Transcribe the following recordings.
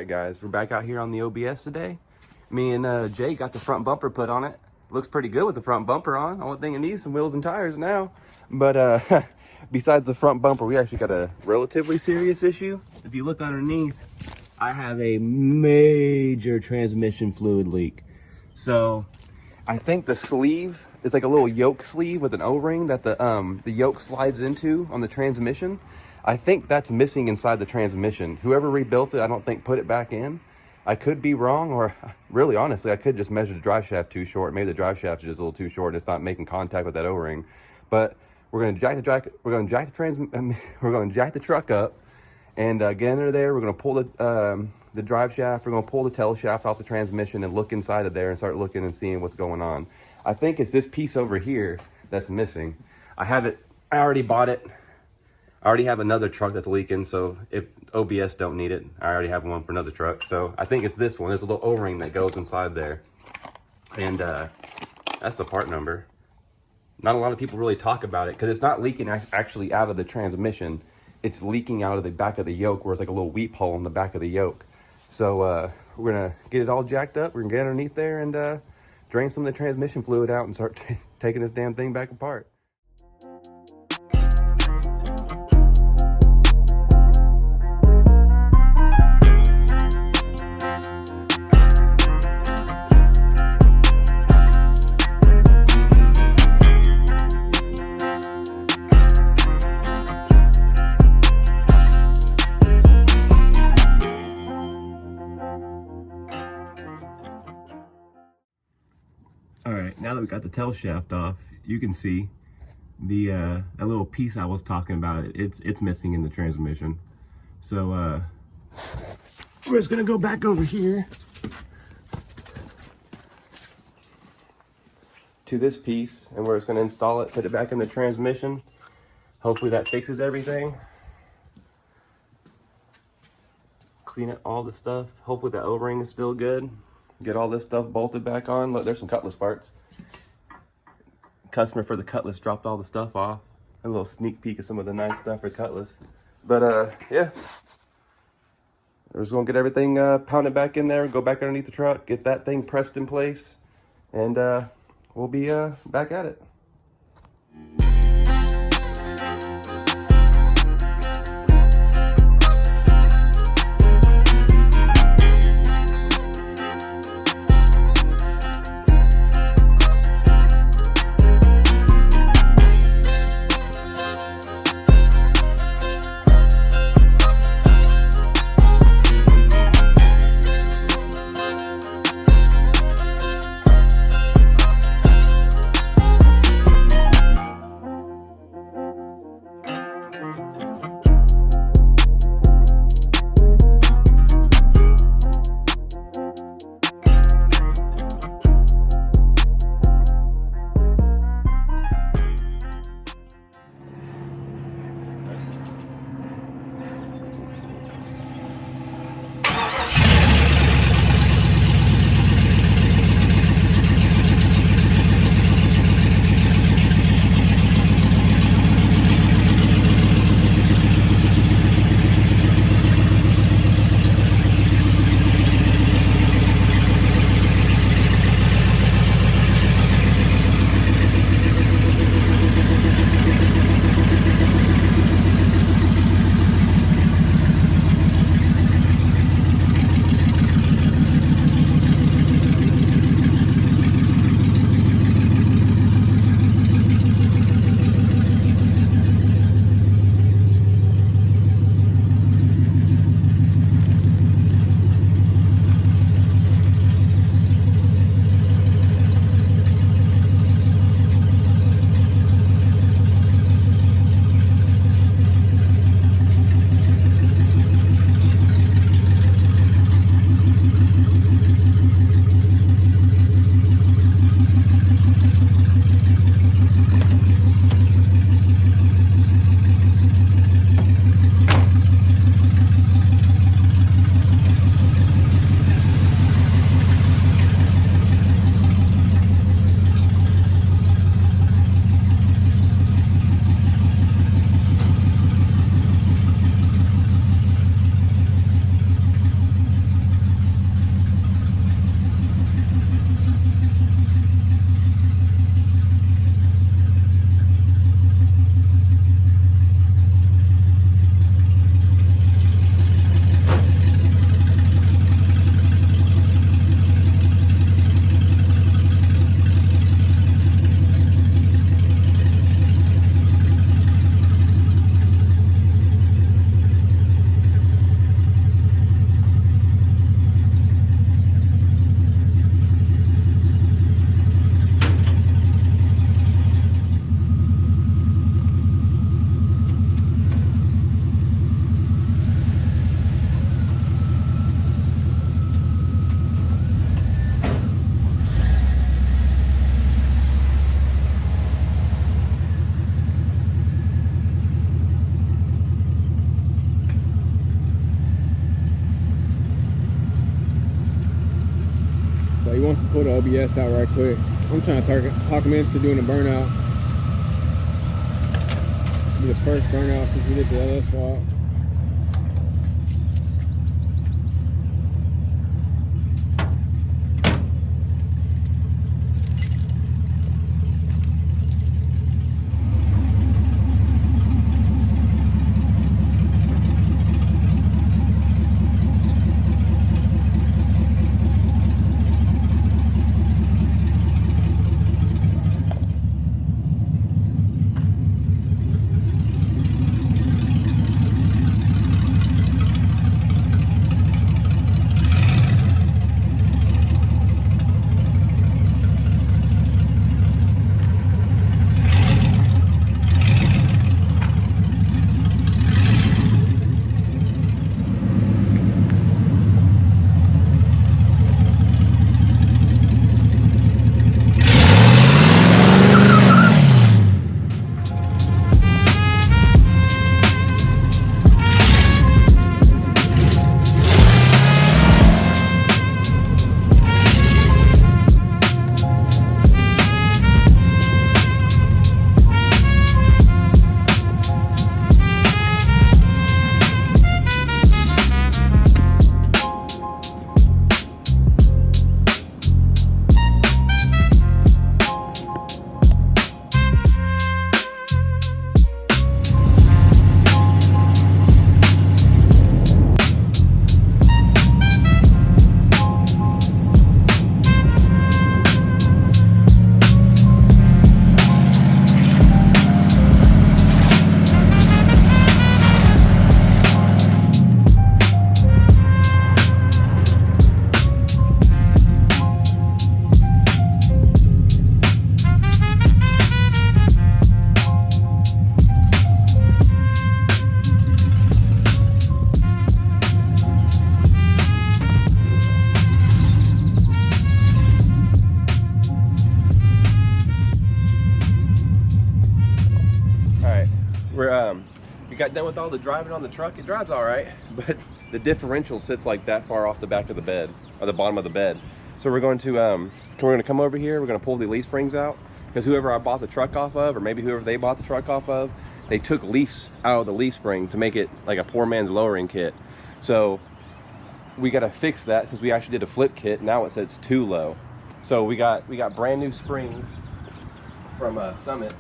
Alright guys, we're back out here on the OBS today. Me and Jay got the front bumper put on it. Looks pretty good with the front bumper on. Only thing it needs some wheels and tires now. But besides the front bumper, we actually got a relatively serious issue. If you look underneath, I have a major transmission fluid leak. So I think the sleeve is like a little yoke sleeve with an O-ring that the yoke slides into on the transmission. I think that's missing inside the transmission. Whoever rebuilt it, I don't think put it back in. I could be wrong, or really honestly, I could just measure the drive shaft too short. Maybe the drive shaft is just a little too short and it's not making contact with that O-ring. But we're going to jack the truck up and get under there. We're going to pull the drive shaft. We're going to pull the tail shaft off the transmission and look inside of there and start looking and seeing what's going on. I think it's this piece over here that's missing. I already bought it. I already have another truck that's leaking, so if OBS don't need it, I already have one for another truck. So I think it's this one. There's a little O-ring that goes inside there. And that's the part number. Not a lot of people really talk about it because it's not leaking actually out of the transmission. It's leaking out of the back of the yoke where it's like a little weep hole in the back of the yoke. So we're going to get it all jacked up. We're going to get underneath there and drain some of the transmission fluid out and start taking this damn thing back apart. All right, now that we got the tail shaft off, you can see the that little piece I was talking about. It's missing in the transmission. So we're just gonna go back over here to this piece, and we're just gonna install it, put it back in the transmission. Hopefully that fixes everything. Clean it, all the stuff. Hopefully the O-ring is still good. Get all this stuff bolted back on. Look, there's some cutlass parts. Customer for the cutlass dropped all the stuff off. A little sneak peek of some of the nice stuff for cutlass. But yeah, we're just gonna get everything pounded back in there, go back underneath the truck, get that thing pressed in place, and we'll be back at it. pull the OBS out right quick. I'm trying to talk him into doing a burnout. It'll be the first burnout since we did the LS swap. We got done with all the driving on the truck. It drives all right, but the differential sits like that far off the back of the bed, or the bottom of the bed. So we're going to come over here. We're going to pull the leaf springs out, because whoever I bought the truck off of, or maybe whoever they bought the truck off of, they took leaves out of the leaf spring to make it like a poor man's lowering kit. So we got to fix that, since we actually did a flip kit. Now it says it's too low. So we got brand new springs from Summit.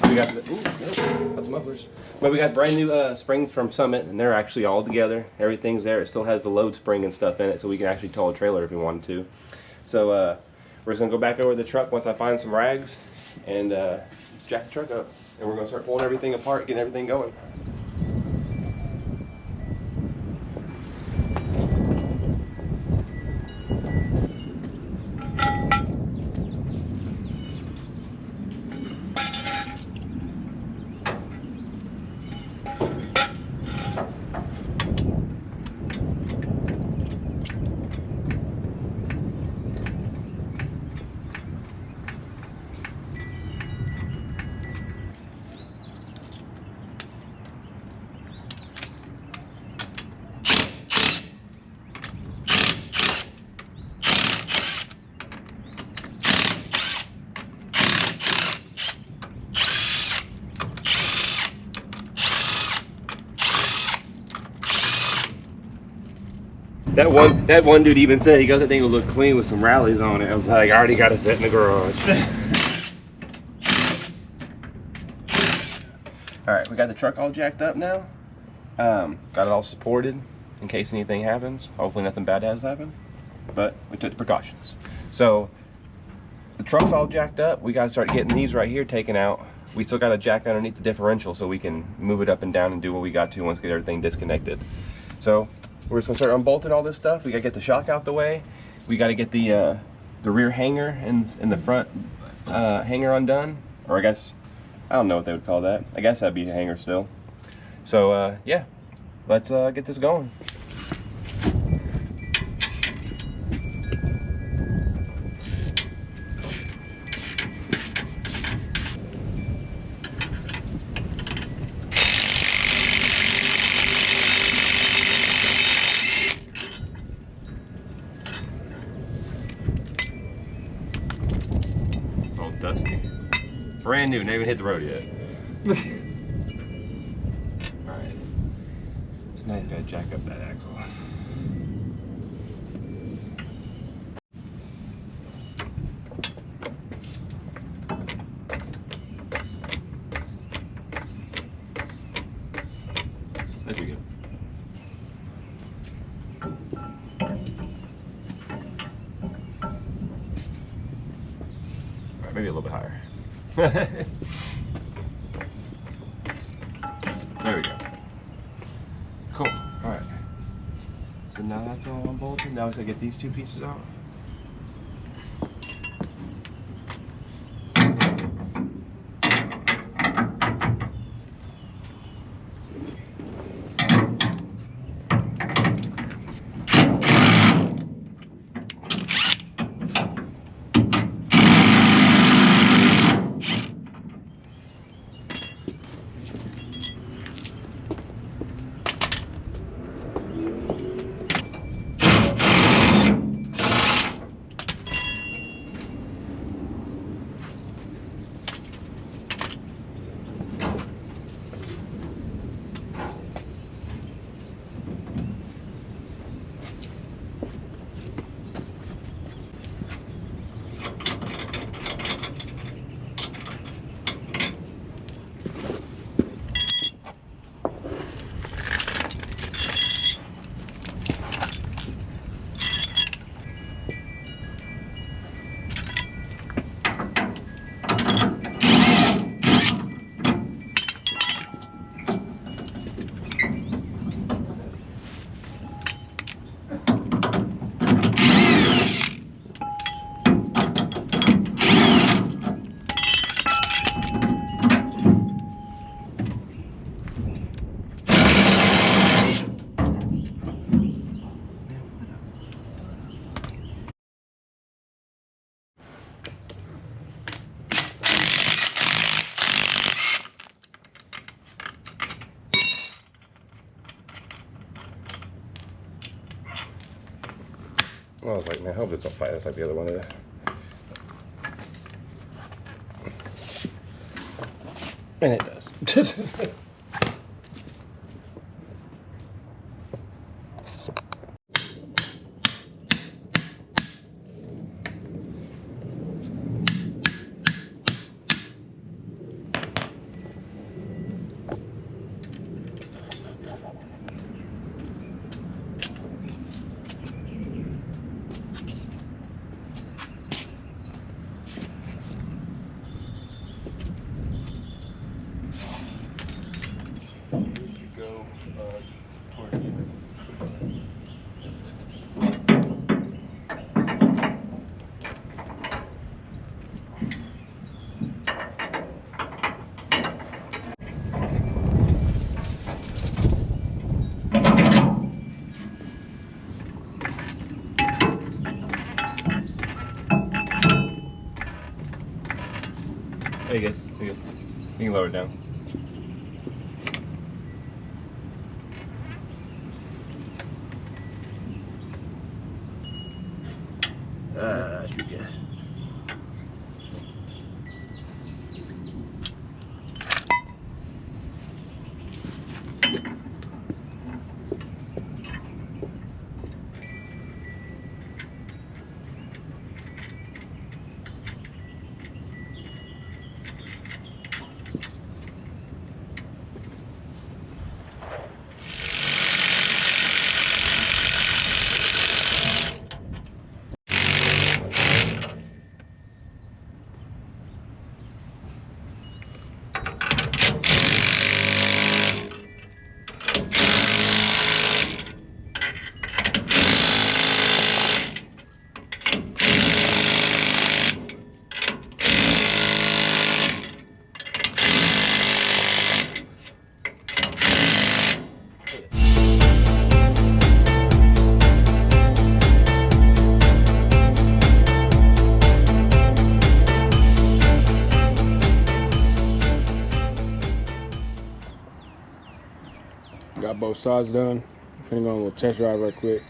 We got the mufflers, but we got brand new springs from Summit, and they're actually all together. Everything's there. It still has the load spring and stuff in it, so we can actually tow a trailer if we wanted to. So we're just gonna go back over the truck once I find some rags and jack the truck up, and we're gonna start pulling everything apart, getting everything going. That one dude even said, he goes, that thing will look clean with some rallies on it. I was like, I already got it set in the garage. Alright, we got the truck all jacked up now. Got it all supported in case anything happens. Hopefully nothing bad has happened, but we took the precautions. So the truck's all jacked up. We gotta start getting these right here taken out. We still got a jack underneath the differential so we can move it up and down and do what we got to once we get everything disconnected. So we're just gonna start unbolting all this stuff. We gotta get the shock out the way. We gotta get the rear hanger and the front hanger undone. Or I guess, I don't know what they would call that. I guess that'd be a hanger still. So yeah, let's get this going. brand new, not even hit the road yet. Alright. So now he's got to jack up that axle. That's pretty good. Alright, maybe a little bit higher. There we go. Cool. Alright. So now that's all unbolted. Now we just gotta get these two pieces out. I was like, man, I hope this don't fight us like the other one did. And it does. There you go. There you go. You can lower it down. Should be good. Got both sides done. Gonna go on a little test drive right quick.